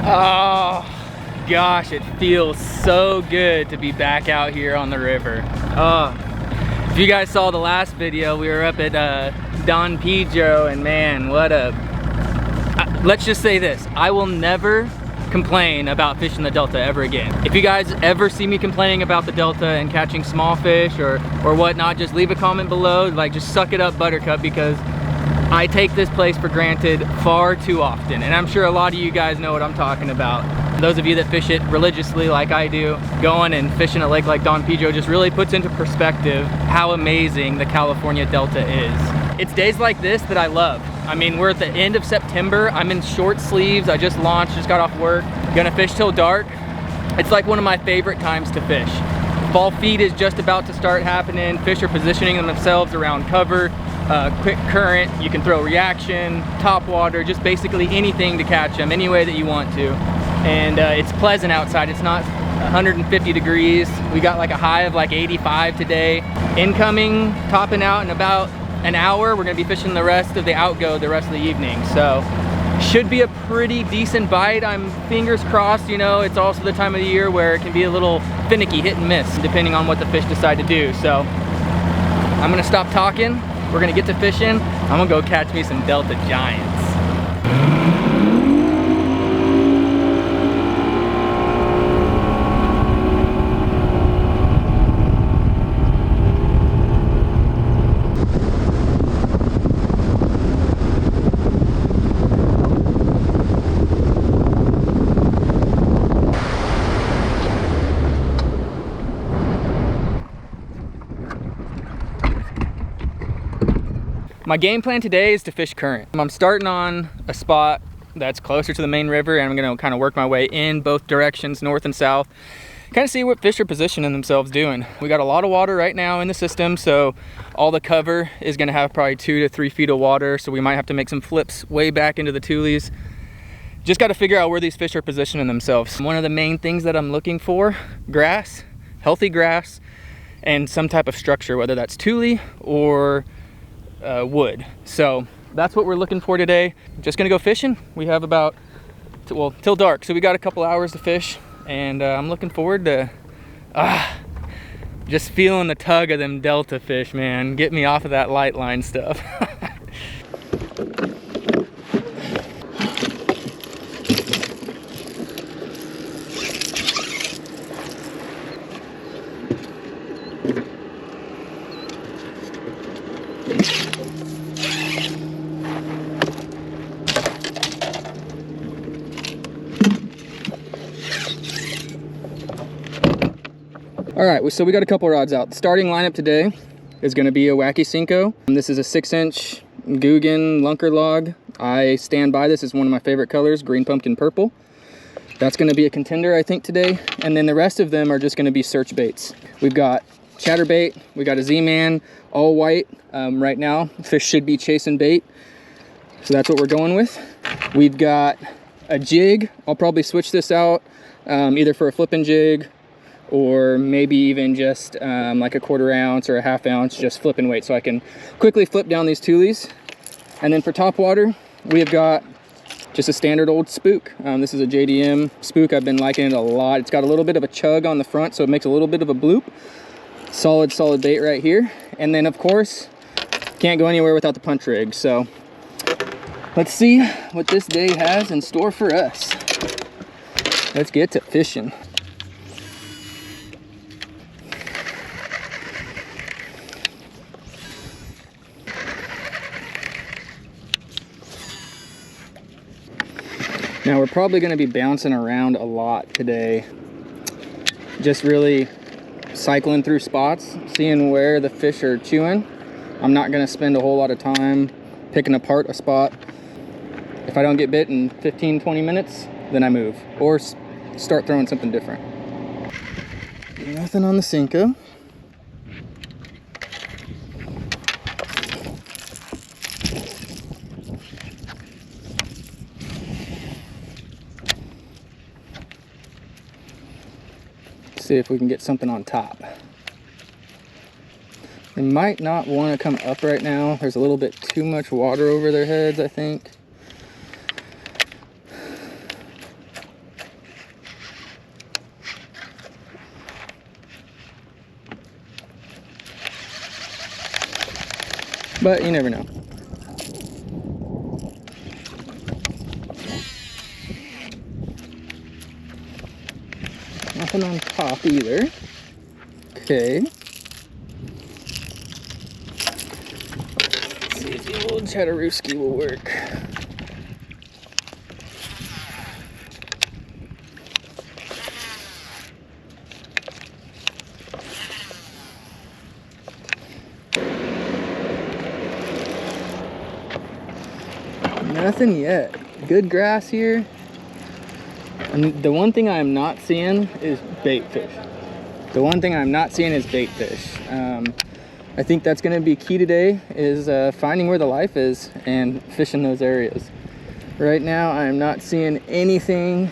Oh gosh, it feels so good to be back out here on the river. Oh, if you guys saw the last video, we were up at Don Pedro, and man, what a, let's just say this, I will never complain about fishing the Delta ever again. If you guys ever see me complaining about the Delta and catching small fish or whatnot, just leave a comment below, like just suck it up, Buttercup, because I take this place for granted far too often, and I'm sure a lot of you guys know what I'm talking about. Those of you that fish it religiously like I do, going and fishing a lake like Don Pedro just really puts into perspective how amazing the California Delta is. It's days like this that I love. I mean, we're at the end of September. I'm in short sleeves. I just launched, just got off work. Gonna fish till dark. It's like one of my favorite times to fish. Fall feed is just about to start happening. Fish are positioning themselves around cover. Quick current, you can throw reaction, topwater, just basically anything to catch them any way that you want to. And it's pleasant outside. It's not 150 degrees. We got like a high of like 85 today. Incoming, topping out in about an hour. We're gonna be fishing the rest of the outgo the rest of the evening. So should be a pretty decent bite. I'm fingers crossed. You know, it's also the time of the year where it can be a little finicky, hit and miss, depending on what the fish decide to do. So I'm gonna stop talking. We're gonna get to fishing. I'm gonna go catch me some Delta Giants. My game plan today is to fish current. I'm starting on a spot that's closer to the main river, and I'm gonna kind of work my way in both directions, north and south, kind of see what fish are positioning themselves doing. We got a lot of water right now in the system, so all the cover is gonna have probably 2 to 3 feet of water, so we might have to make some flips way back into the tulies. Just got to figure out where these fish are positioning themselves. One of the main things that I'm looking for, grass, healthy grass, and some type of structure, whether that's tule or wood. So that's what we're looking for today. Just gonna go fishing. We have about, well, till dark, so we got a couple hours to fish, and I'm looking forward to just feeling the tug of them Delta fish, man. Get me off of that light line stuff. All right, so we got a couple rods out. The starting lineup today is gonna be a Wacky Cinco. This is a 6-inch Guggen lunker log. I stand by this as one of my favorite colors, green pumpkin purple. That's gonna be a contender, I think, today. And then the rest of them are just gonna be search baits. We've got chatterbait, we got a Z-Man, all white. Right now, fish should be chasing bait. So that's what we're going with. We've got a jig. I'll probably switch this out either for a flipping jig, or maybe even just like a 1/4 ounce or a 1/2 ounce, just flipping weight, so I can quickly flip down these tulies. And then for topwater, we have got just a standard old spook. This is a JDM spook. I've been liking it a lot. It's got a little bit of a chug on the front, so it makes a little bit of a bloop. Solid bait right here. And then of course, can't go anywhere without the punch rig. So let's see what this day has in store for us. Let's get to fishing. Now we're probably going to be bouncing around a lot today, just really cycling through spots, seeing where the fish are chewing. I'm not going to spend a whole lot of time picking apart a spot. If I don't get bit in 15-20 minutes, then I move or start throwing something different. Nothing on the Cinco. See if we can get something on top. They might not want to come up right now. There's a little bit too much water over their heads, I think. but you never know. Nothing on top either. Okay. Let's see if the old Chatterooski will work. Nothing yet. Good grass here. And the one thing I'm not seeing is bait fish. The one thing I'm not seeing is bait fish. I think that's going to be key today, is finding where the life is and fishing those areas. Right now I'm not seeing anything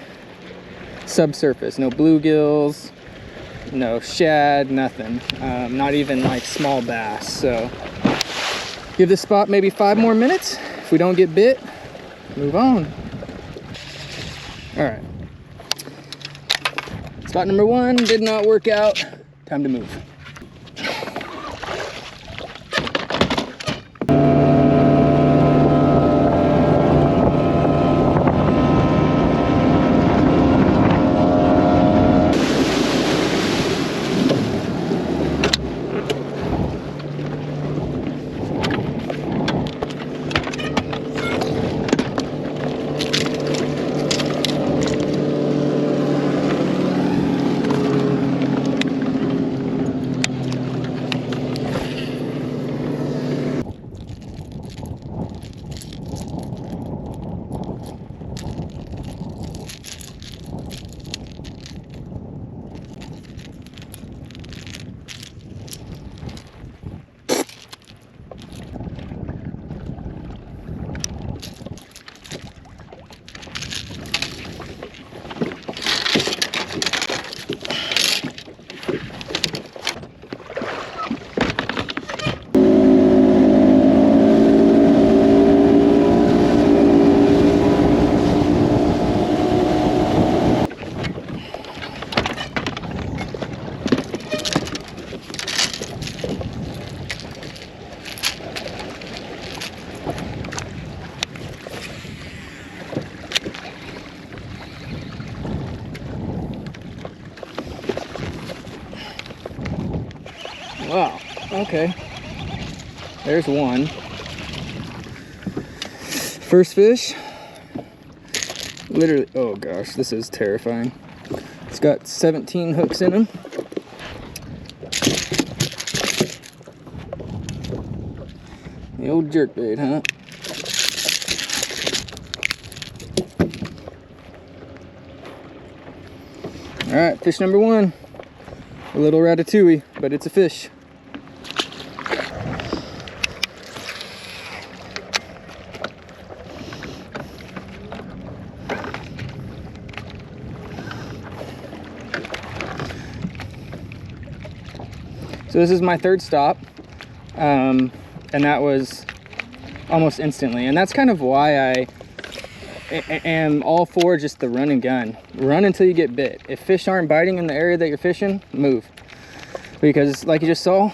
subsurface. No bluegills, no shad, nothing. Not even like small bass. So give this spot maybe 5 more minutes. If we don't get bit, move on. All right. Spot number 1 did not work out. Time to move. Wow, okay. There's one. First fish. Literally, oh gosh, this is terrifying. It's got 17 hooks in him. The old jerkbait, huh? All right, fish number 1. A little ratatouille, but it's a fish. So this is my 3rd stop, and that was almost instantly. And that's kind of why I am all for just the run and gun. Run until you get bit. If fish aren't biting in the area that you're fishing, move. Because like you just saw,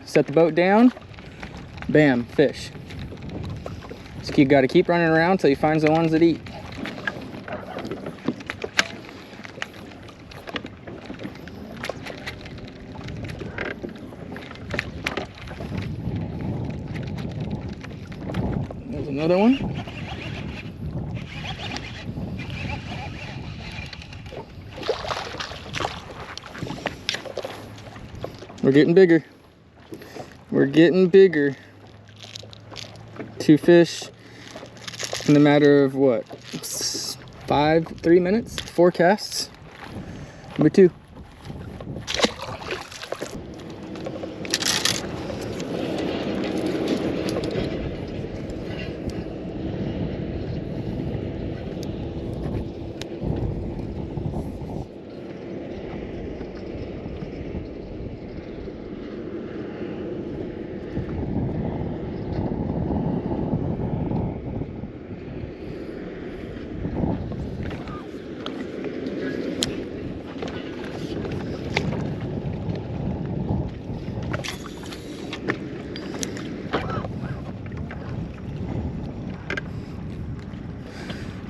set the boat down, bam, fish. So you gotta keep running around till you find the ones that eat. There's another one. We're getting bigger. We're getting bigger. 2 fish in a matter of what? 3 minutes? 4 casts. Number 2.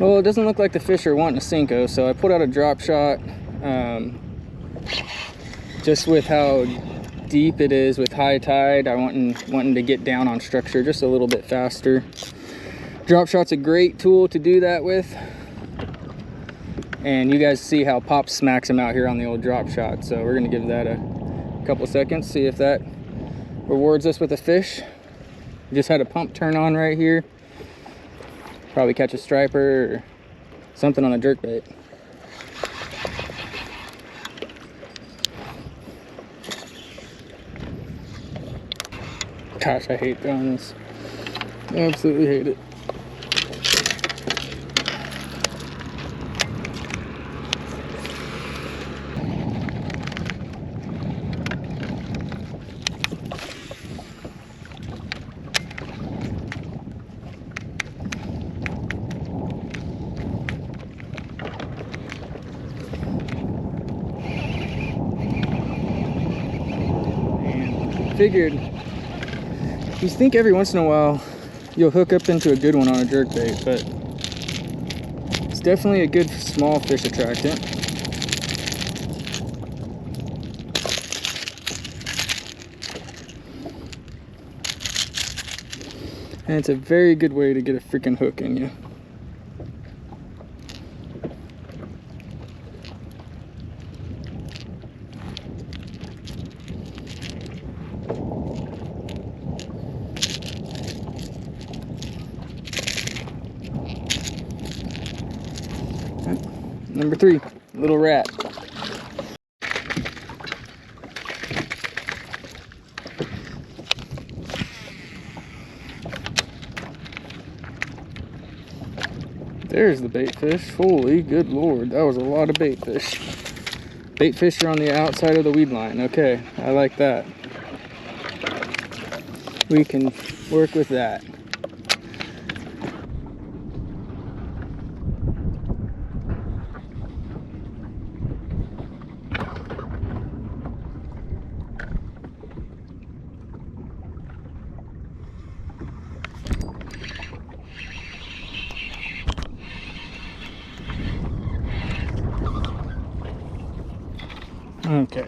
Well, it doesn't look like the fish are wanting a Cinco, so I put out a drop shot. Just with how deep it is with high tide, I wanting to get down on structure just a little bit faster. Drop shot's a great tool to do that with. And you guys see how Pop smacks him out here on the old drop shot. So we're gonna give that a couple seconds, see if that rewards us with a fish. Just had a pump turn on right here. Probably catch a striper or something on the jerkbait. Gosh, I hate throwing this. I absolutely hate it. Figured, you think every once in a while you'll hook up into a good one on a jerkbait, but it's definitely a good small fish attractant. And it's a very good way to get a freaking hook in you. Number 3, little rat. There's the bait fish. Holy good lord, that was a lot of bait fish. Bait fish are on the outside of the weed line. Okay, I like that. We can work with that. Okay.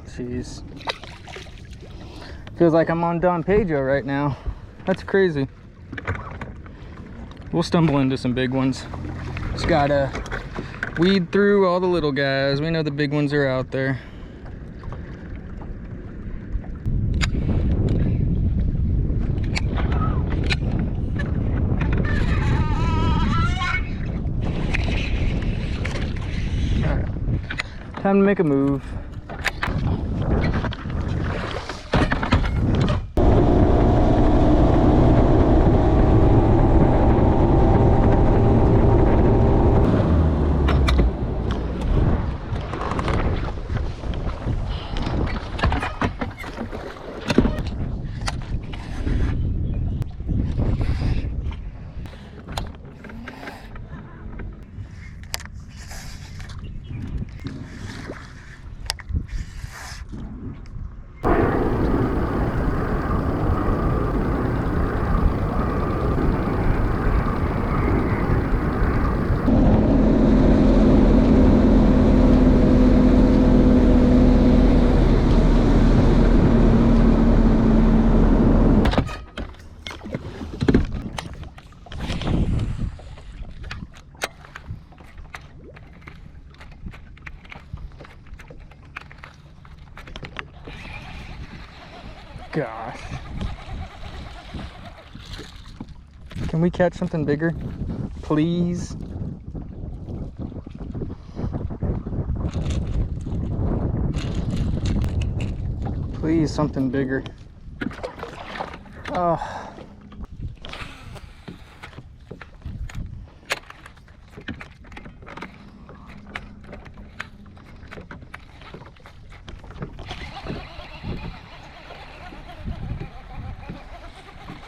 Jeez. Feels like I'm on Don Pedro right now. That's crazy. We'll stumble into some big ones. Just gotta weed through all the little guys. We know the big ones are out there. All right. Time to make a move. Gosh. Can we catch something bigger? Please? Please, something bigger. Oh.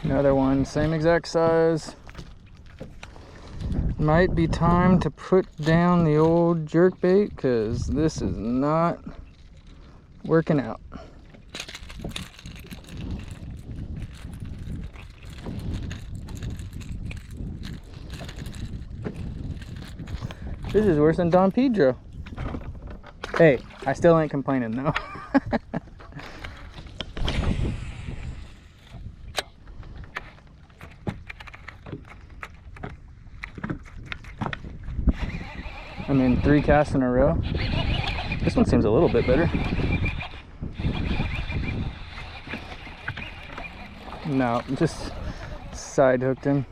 Another one, same exact size. Might be time to put down the old jerkbait because this is not working out. This is worse than Don Pedro. Hey, I still ain't complaining though. I mean, 3 casts in a row. This one seems a little bit better. No, just side hooked him.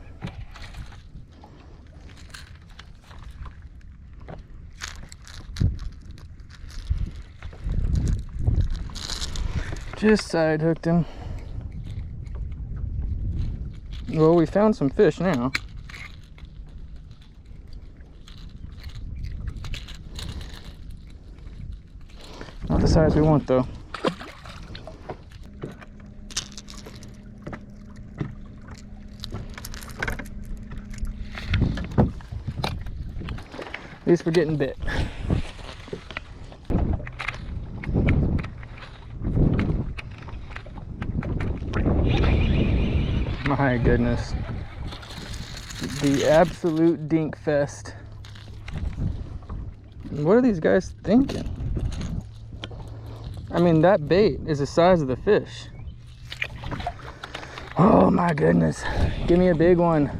Just side hooked him. Well, we found some fish now. Not the size we want though. At least we're getting bit. My goodness. The absolute dink fest. What are these guys thinking? I mean, that bait is the size of the fish. Oh my goodness. Give me a big one.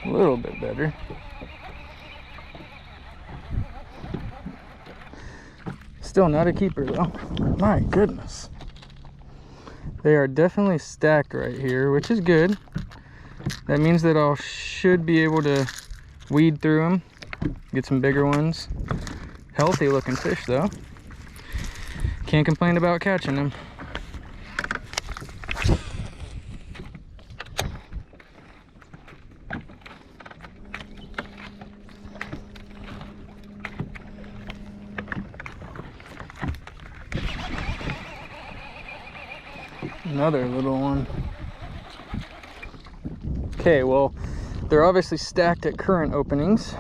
A little bit better. Still not a keeper though. My goodness. They are definitely stacked right here, which is good. That means that I should be able to weed through them, get some bigger ones. Healthy looking fish though. Can't complain about catching them. Another little one. Okay, well, they're obviously stacked at current openings.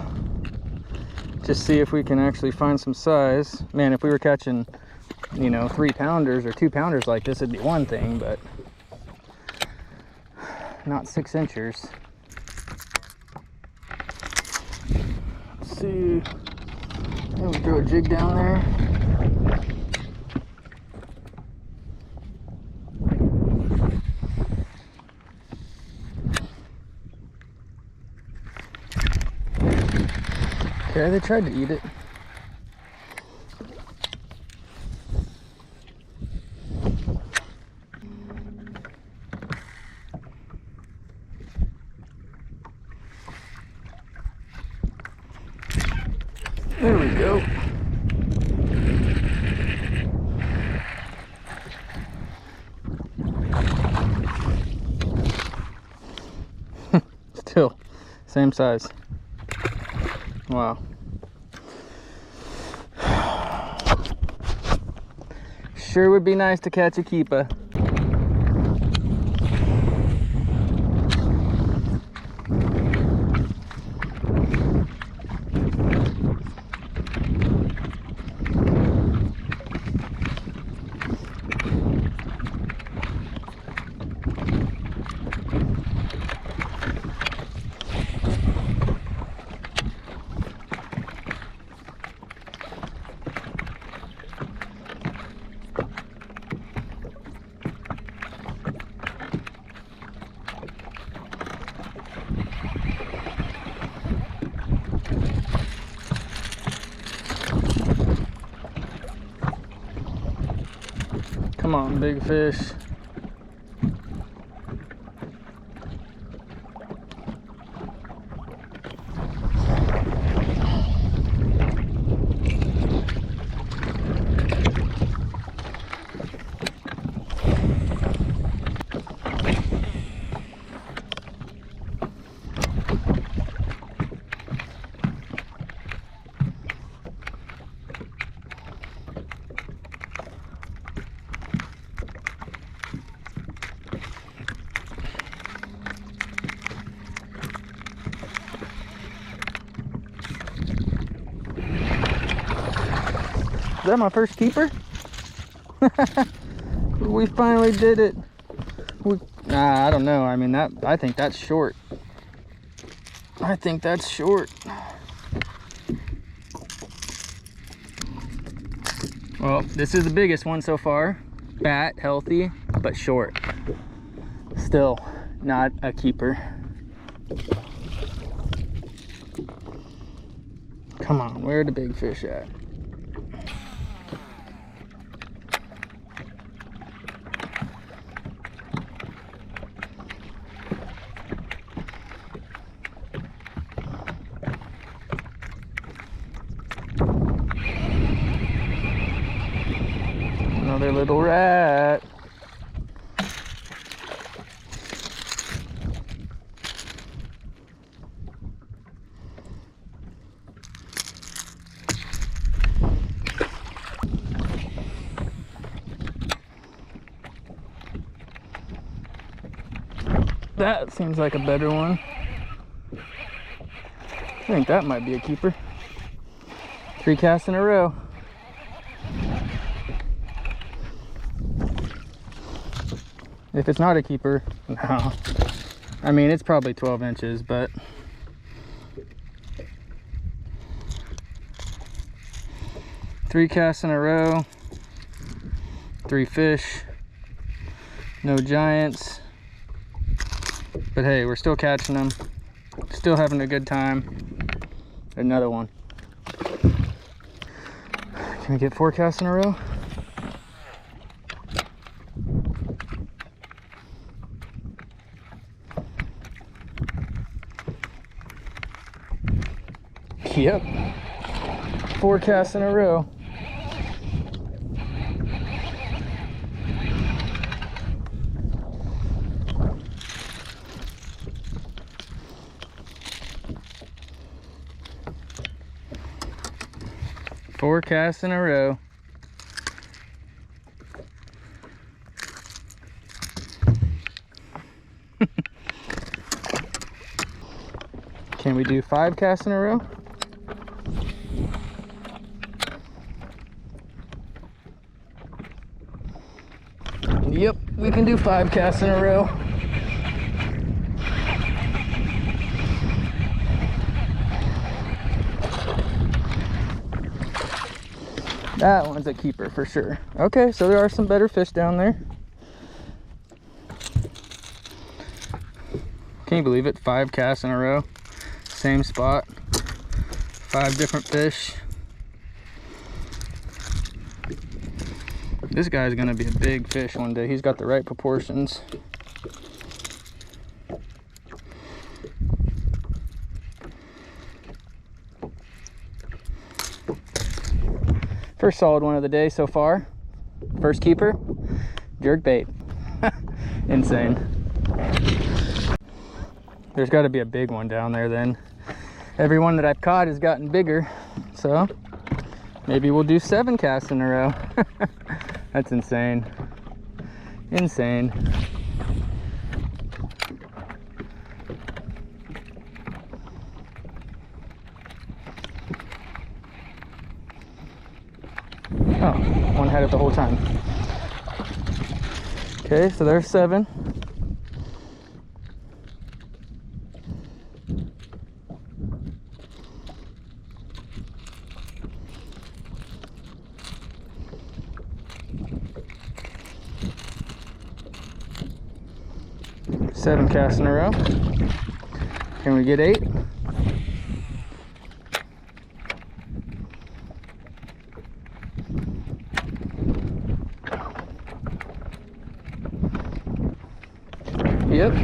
Just see if we can actually find some size. Man, if we were catching, you know, 3-pounders or 2-pounders like this, it'd be one thing, but not 6-inchers. Let's see. Maybe throw a jig down there. Okay, they tried to eat it. There we go. Still, same size. Wow. Sure would be nice to catch a keeper. Come on, big fish. that my first keeper? We finally did it. I don't know. I mean, I think that's short. I think that's short. Well, this is the biggest one so far. Fat, healthy, but short. Still not a keeper. Come on, where are the big fish at? Another little rat. That seems like a better one. I think that might be a keeper. 3 casts in a row. If it's not a keeper, no. I mean, it's probably 12 inches, but three casts in a row, 3 fish, no giants. But hey, we're still catching them, still having a good time. Another one. Can we get 4 casts in a row? Yep, 4 casts in a row. Four casts in a row. Can we do 5 casts in a row? Yep, we can do 5 casts in a row. That one's a keeper for sure. Okay, so there are some better fish down there. Can you believe it? 5 casts in a row. Same spot. 5 different fish. This guy's gonna be a big fish one day. He's got the right proportions. First solid one of the day so far. First keeper, jerkbait. Insane. There's got to be a big one down there then. Every one that I've caught has gotten bigger, so maybe we'll do 7 casts in a row. That's insane. Insane. Oh, one had it the whole time. Okay, so there's 7. Seven casts in a row. Can we get 8? Yep.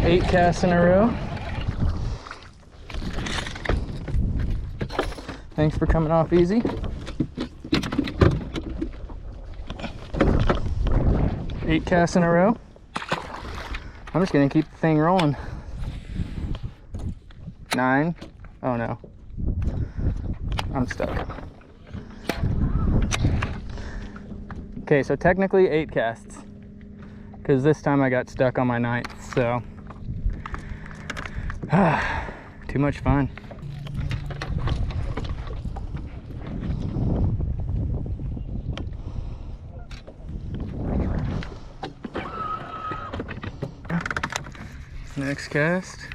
8 casts in a row. Thanks for coming off easy. 8 casts in a row. I'm just gonna keep the thing rolling. 9. Oh no. I'm stuck. Okay, so technically 8 casts. Because this time I got stuck on my 9th, so. Too much fun. Next cast.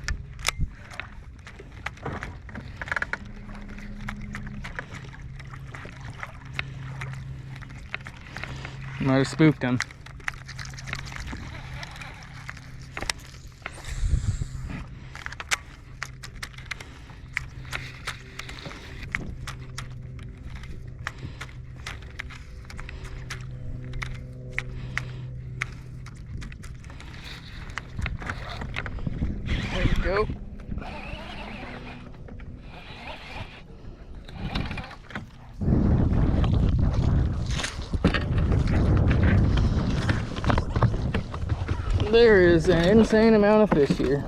Might have spooked him. There we go. There is an insane amount of fish here.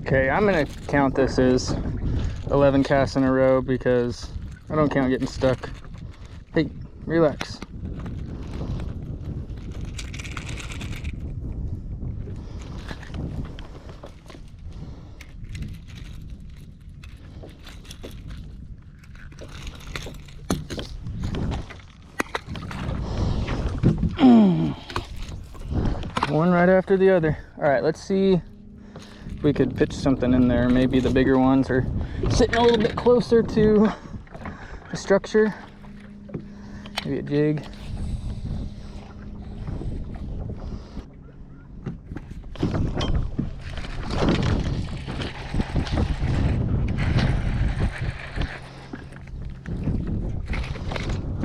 Okay, I'm gonna count this as 11 casts in a row because I don't count getting stuck. Hey, relax. One right after the other. All right, let's see if we could pitch something in there. Maybe the bigger ones are sitting a little bit closer to the structure. Maybe a jig.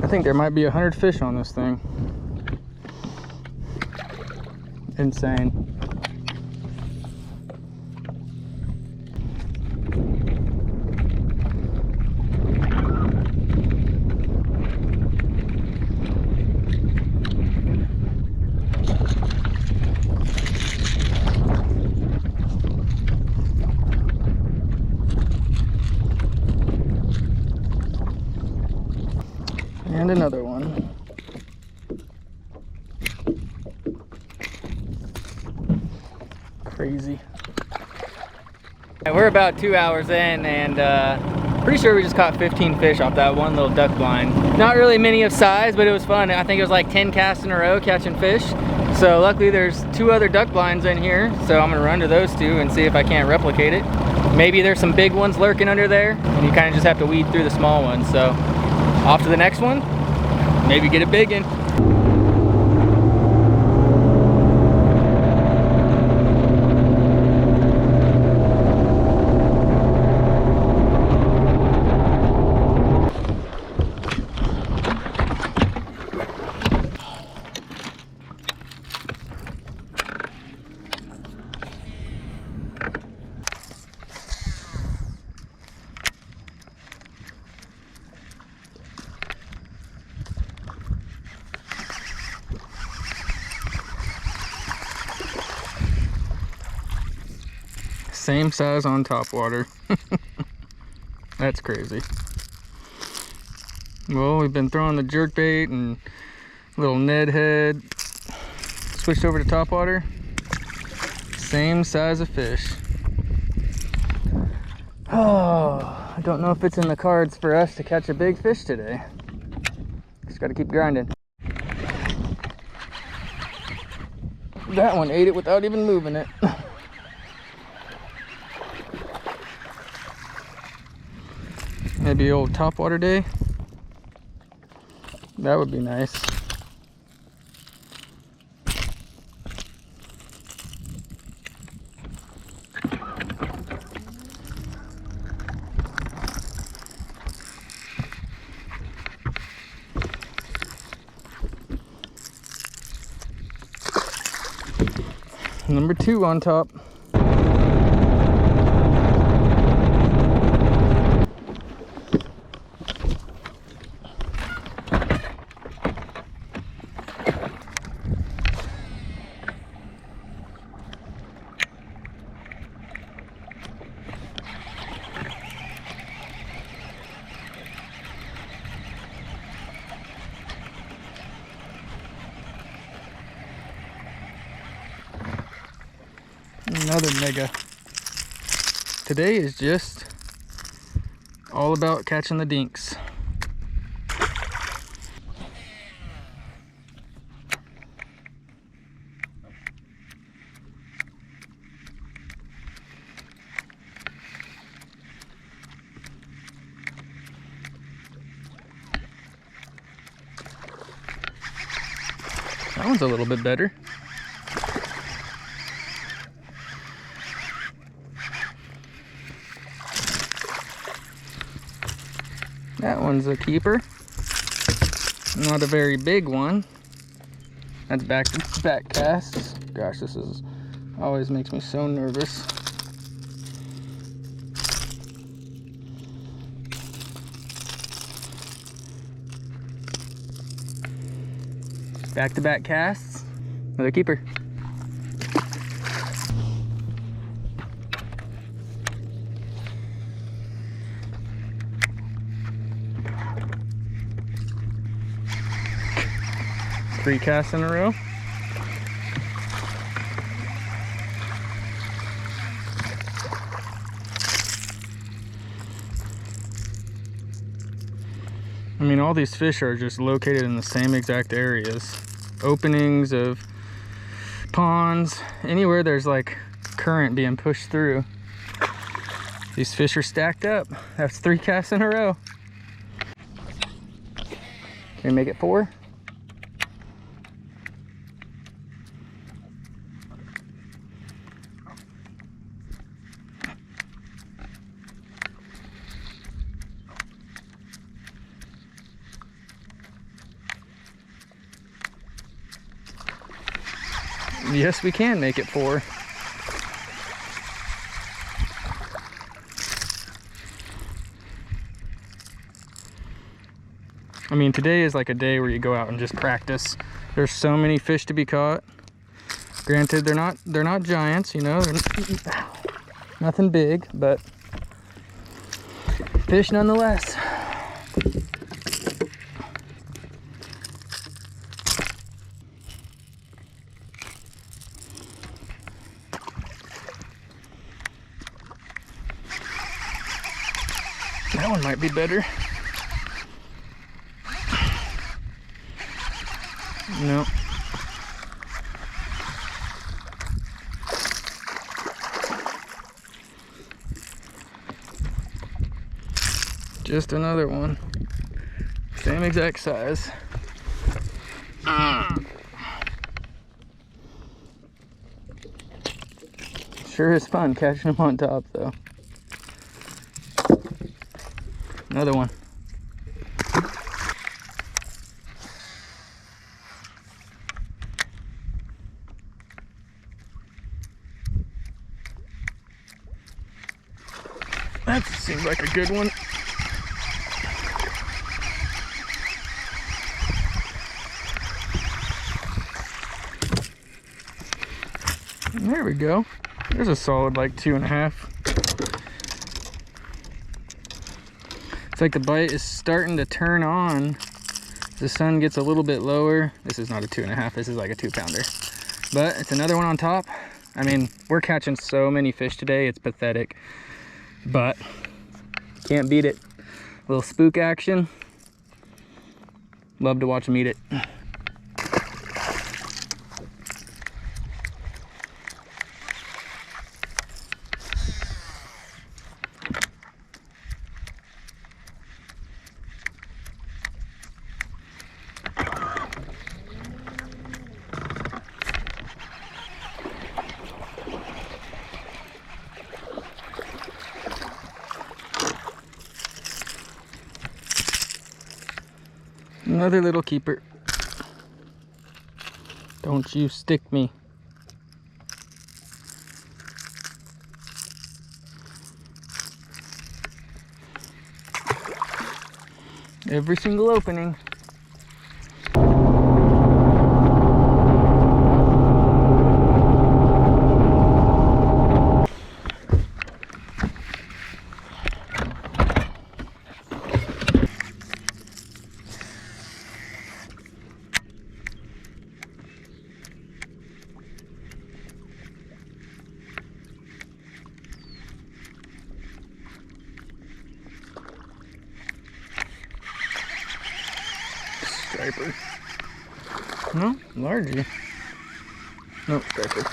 I think there might be 100 fish on this thing. Insane. And another one. Crazy. We're about 2 hours in, and pretty sure we just caught 15 fish off that one little duck blind. Not really many of size, but it was fun. I think it was like 10 casts in a row catching fish. So luckily there's 2 other duck blinds in here, so I'm gonna run to those 2 and see if I can't replicate it. Maybe there's some big ones lurking under there, and you kind of just have to weed through the small ones. So off to the next one, maybe get a big one. Same size on Topwater. That's crazy. Well, we've been throwing the jerkbait and little Ned head. Switched over to Topwater. Same size of fish. Oh, I don't know if it's in the cards for us to catch a big fish today. Just gotta keep grinding. That one ate it without even moving it. Maybe old Topwater day. That would be nice. Number 2 on top. Another mega. Today is just all about catching the dinks. That one's a little bit better. That one's a keeper. Not a very big one. That's back casts. Gosh, this is always makes me so nervous. Back-to-back casts. Another keeper. Three casts in a row. I mean, all these fish are just located in the same exact areas. Openings of ponds, anywhere there's like current being pushed through. These fish are stacked up. That's 3 casts in a row. Can we make it 4? Yes, we can make it 4. I mean, today is like a day where you go out and just practice. There's so many fish to be caught. Granted, they're not giants, you know, they're nothing big, but fish nonetheless. That one might be better. No. Just another one. Same exact size. Sure is fun catching them on top though. Another one. That seems like a good one. There we go. There's a solid like 2.5. It's like the bite is starting to turn on. The sun gets a little bit lower. This is not a 2.5, this is like a 2-pounder. But it's another one on top. I mean, we're catching so many fish today, it's pathetic. But can't beat it. A little spook action. Love to watch them eat it. Another little keeper. Don't you stick me. Every single opening. No, larger. Nope, cracker.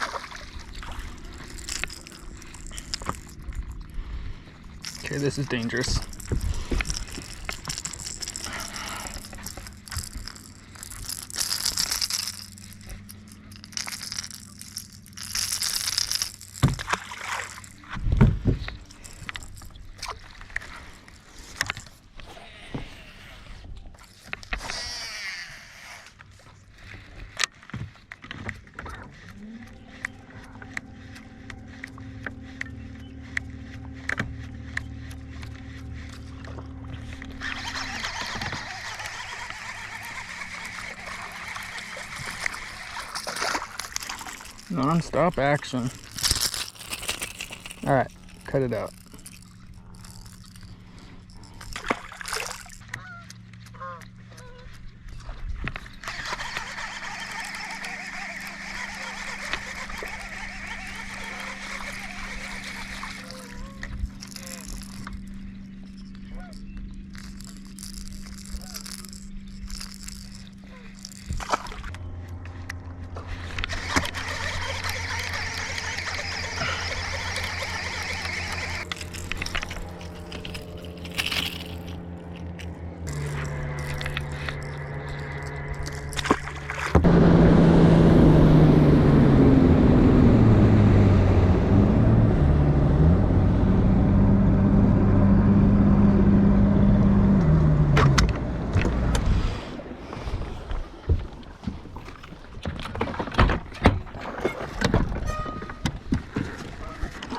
Okay, this is dangerous. Non-stop action. All right, cut it out.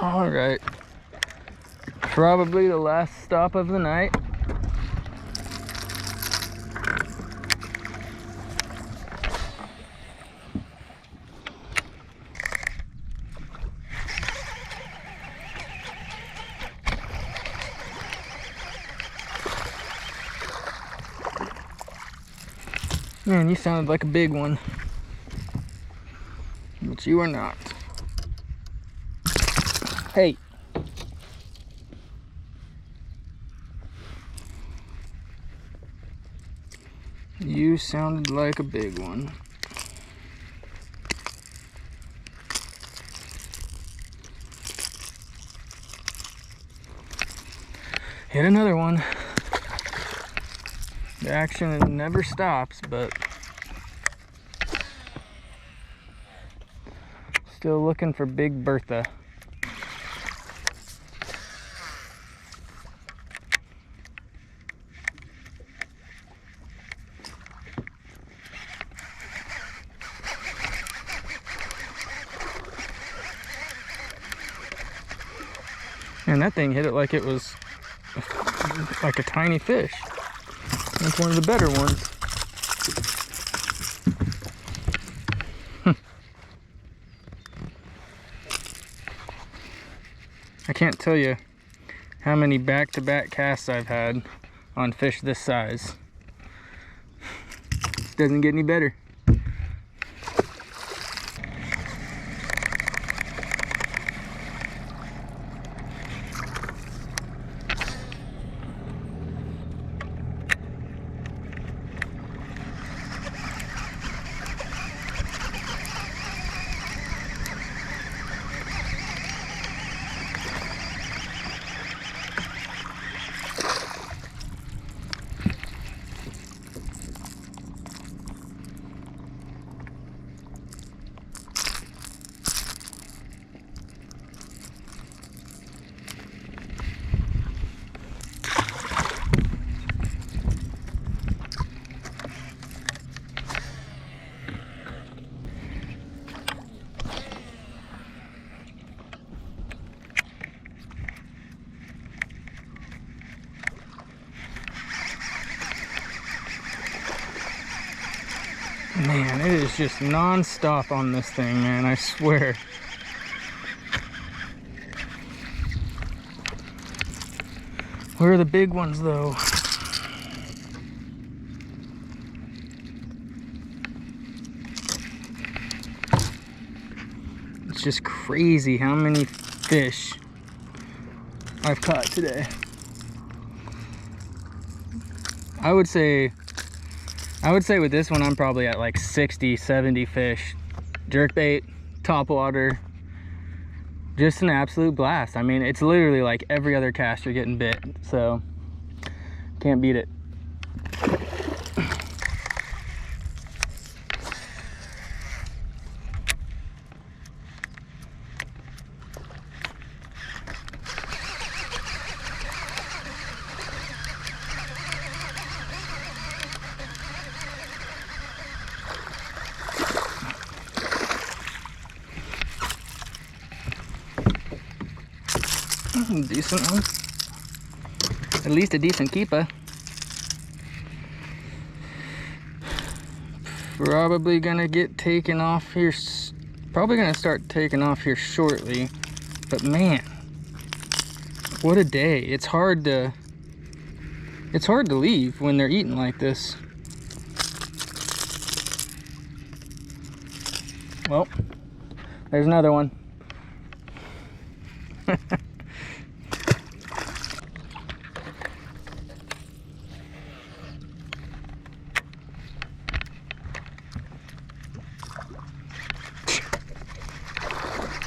All right, probably the last stop of the night. Man, you sounded like a big one, but you are not. Hey. You sounded like a big one. Hit another one. The action never stops, but still looking for Big Bertha. And that thing hit it like it was like a tiny fish. That's one of the better ones. I can't tell you how many back-to-back casts I've had on fish this size. Doesn't get any better. Man, it is just non-stop on this thing, man, I swear. Where are the big ones, though? It's just crazy how many fish I've caught today. I would say I would say with this one, I'm probably at like 60, 70 fish. Jerkbait, topwater, just an absolute blast. I mean, it's literally like every other cast you're getting bit, so can't beat it. Decent one. At least a decent keeper. Probably gonna get taken off here. Probably gonna start taking off here shortly. But man, what a day. It's hard to leave when they're eating like this. Well, there's another one.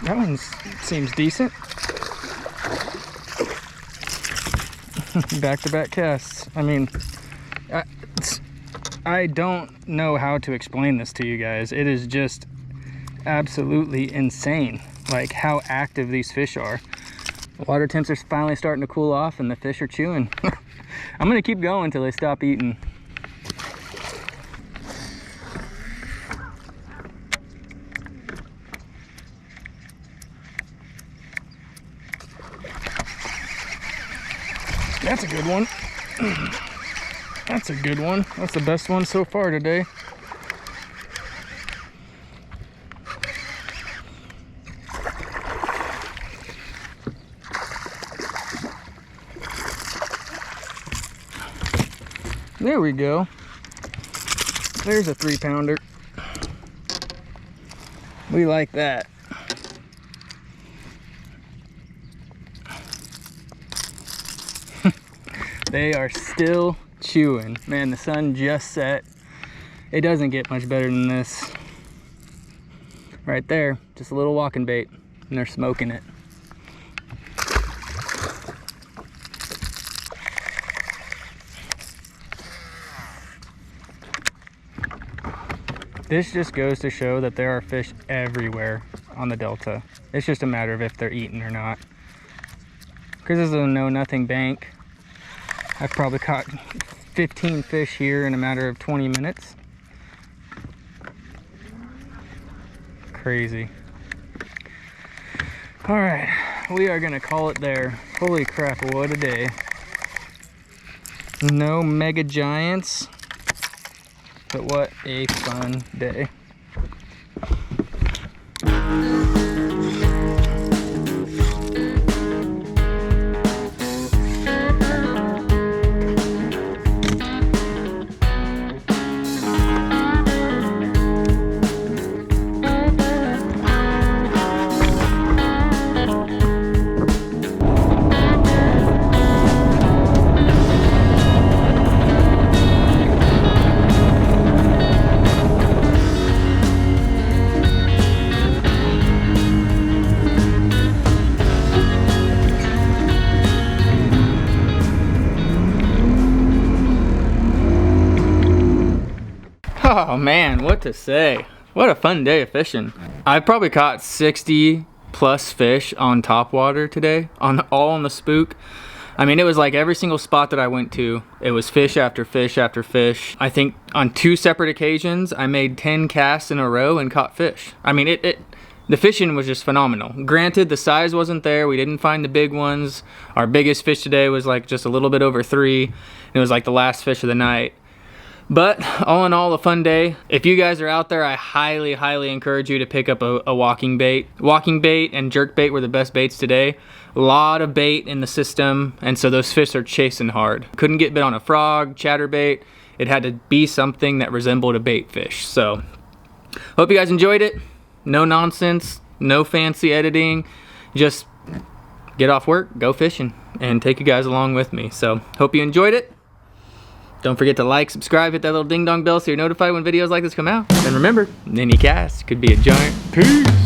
That one seems decent. Back-to-back casts. I mean, I don't know how to explain this to you guys. It is just absolutely insane, like how active these fish are. Water temps are finally starting to cool off and the fish are chewing. I'm gonna keep going until they stop eating. That's a good one. That's a good one. That's the best one so far today. There we go. There's a 3-pounder. We like that. They are still chewing. Man, the sun just set. It doesn't get much better than this. Right there, just a little walking bait, and they're smoking it. This just goes to show that there are fish everywhere on the Delta. It's just a matter of if they're eating or not. Because this is a know-nothing bank. I've probably caught 15 fish here in a matter of 20 minutes. Crazy. All right, we are gonna call it there. Holy crap, what a day. No mega giants, but what a fun day. Oh man, what to say. What a fun day of fishing. I've probably caught 60 plus fish on Topwater today, all on the spook. I mean, it was like every single spot that I went to, it was fish after fish after fish. I think on 2 separate occasions, I made 10 casts in a row and caught fish. I mean, the fishing was just phenomenal. Granted, the size wasn't there. We didn't find the big ones. Our biggest fish today was like just a little bit over 3. It was like the last fish of the night. But all in all, a fun day. If you guys are out there, I highly, highly encourage you to pick up a walking bait. Walking bait and jerk bait were the best baits today. A lot of bait in the system, and so those fish are chasing hard. Couldn't get bit on a frog, chatterbait. It had to be something that resembled a bait fish. So, hope you guys enjoyed it. No nonsense, no fancy editing. Just get off work, go fishing, and take you guys along with me. So, hope you enjoyed it. Don't forget to like, subscribe, hit that little ding dong bell so you're notified when videos like this come out. And remember, any cast could be a giant. Peace.